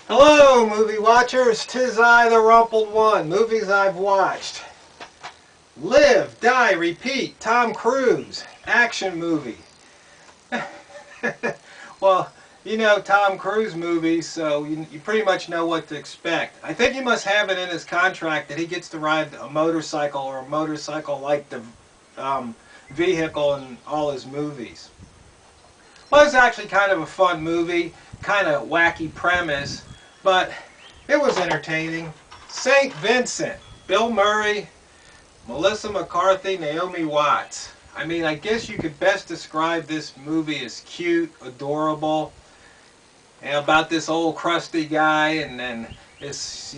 Hello, movie watchers. 'Tis I, the Rumpled One. Movies I've watched: Live, Die, Repeat. Tom Cruise action movie. Well, you know Tom Cruise movies, so you pretty much know what to expect. I think he must have it in his contract that he gets to ride a motorcycle or a motorcycle like the vehicle in all his movies. Well, it's actually kind of a fun movie, kind of wacky premise, but it was entertaining. St. Vincent, Bill Murray, Melissa McCarthy, Naomi Watts. I mean, I guess you could best describe this movie as cute, adorable, and about this old crusty guy, and then this,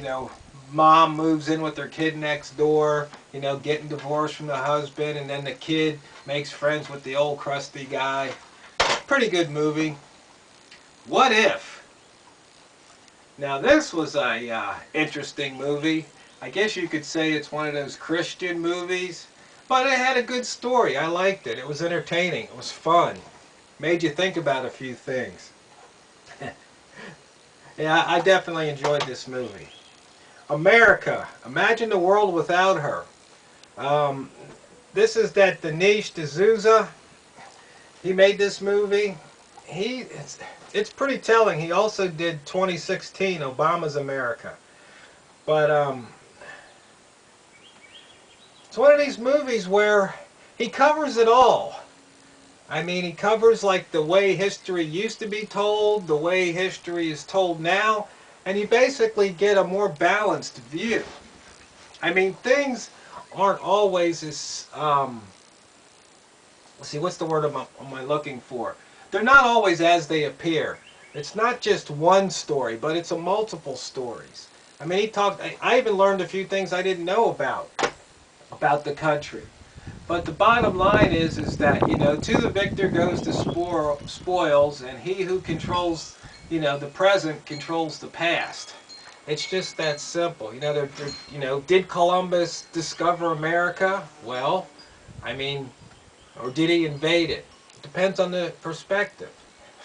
mom moves in with her kid next door, getting divorced from the husband, and then the kid makes friends with the old crusty guy. Pretty good movie. What If? Now this was a interesting movie. I guess you could say it's one of those Christian movies, but it had a good story. I liked it. It was entertaining. It was fun. Made you think about a few things. Yeah, I definitely enjoyed this movie. America. Imagine the world without her. This is that Dinesh D'Souza. He made this movie. It's pretty telling. He also did 2016, Obama's America. But it's one of these movies where he covers it all. I mean, he covers like the way history used to be told, the way history is told now, and you basically get a more balanced view. I mean, things aren't always as let's see, what's the word am I looking for? They're not always as they appear. It's not just one story, but it's a multiple stories. I mean, he talked. I even learned a few things I didn't know about the country. But the bottom line is that to the victor goes the spoils, and he who controls the present controls the past. It's just that simple. Did Columbus discover America? Well, I mean, or did he invade it? It depends on the perspective.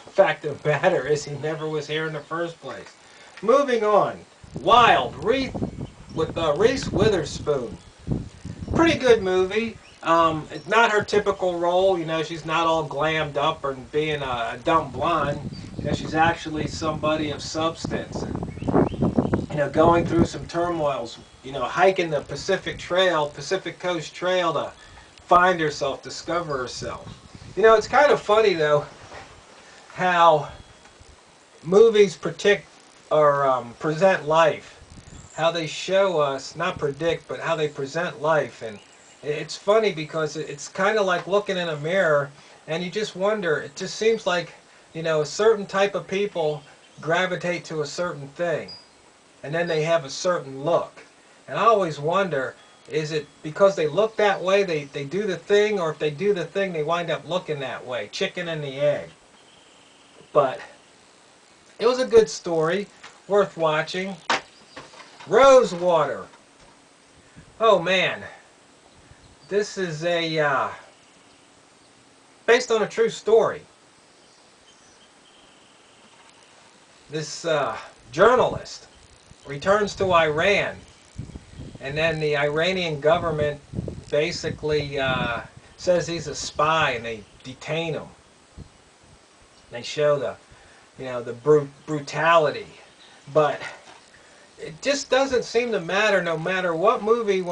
The fact of the matter is he never was here in the first place. Moving on. Wild, with Reese Witherspoon. Pretty good movie. It's not her typical role. She's not all glammed up or being a dumb blonde. She's actually somebody of substance. And, going through some turmoils. Hiking the Pacific Coast Trail to find herself, discover herself. It's kind of funny though how movies present life, how they show us, not predict, but how they present life. And it's funny because it's kind of like looking in a mirror, and you just wonder. It just seems like a certain type of people gravitate to a certain thing, and then they have a certain look. And I always wonder, is it because they look that way, they do the thing, or if they do the thing, they wind up looking that way? Chicken and the egg. But it was a good story, worth watching. Rosewater. Oh man, this is based on a true story. This journalist returns to Iran, and then the Iranian government basically says he's a spy, and they detain him. They show the brutality, but it just doesn't seem to matter. No matter what movie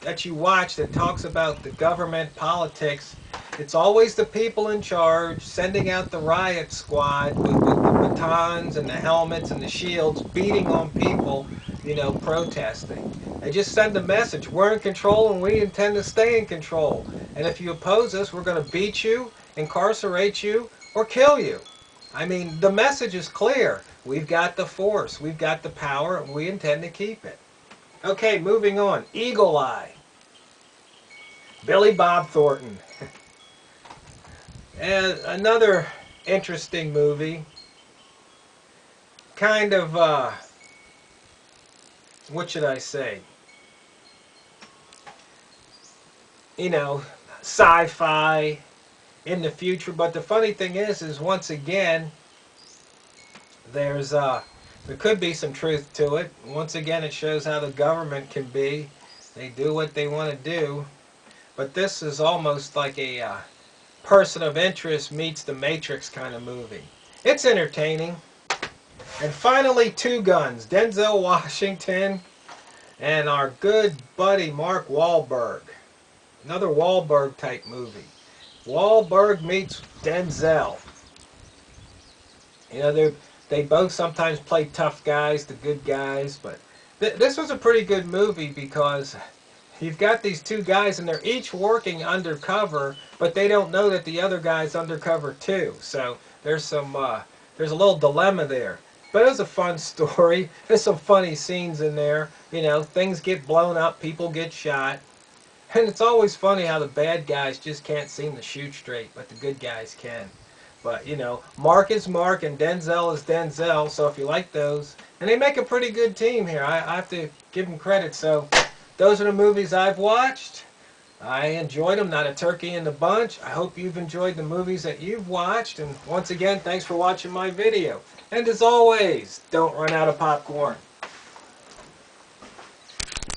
that you watch that talks about the government, politics, it's always the people in charge sending out the riot squad with the batons and the helmets and the shields, beating on people, protesting. They just send a message: we're in control and we intend to stay in control. And if you oppose us, we're going to beat you, incarcerate you, or kill you. I mean, the message is clear. We've got the force, we've got the power, and we intend to keep it. Okay, moving on. Eagle Eye. Billy Bob Thornton. And another interesting movie. Kind of, what should I say? Sci-fi in the future. But the funny thing is once again, there's There could be some truth to it. Once again, it shows how the government can be. They do what they want to do. But this is almost like a person of interest meets the Matrix kind of movie. It's entertaining. And finally, Two Guns. Denzel Washington and our good buddy Mark Wahlberg. Another Wahlberg type movie. Wahlberg meets Denzel. You know, they both sometimes play tough guys, the good guys, but this was a pretty good movie because you've got these two guys and they're each working undercover, but they don't know that the other guy's undercover too. So there's there's a little dilemma there. But it was a fun story. There's some funny scenes in there. You know, things get blown up, people get shot. And it's always funny how the bad guys just can't seem to shoot straight, but the good guys can. But, you know, Mark is Mark and Denzel is Denzel, so if you like those. And they make a pretty good team here. I have to give them credit. So those are the movies I've watched. I enjoyed them, not a turkey in the bunch. I hope you've enjoyed the movies that you've watched. And once again, thanks for watching my video. And as always, don't run out of popcorn.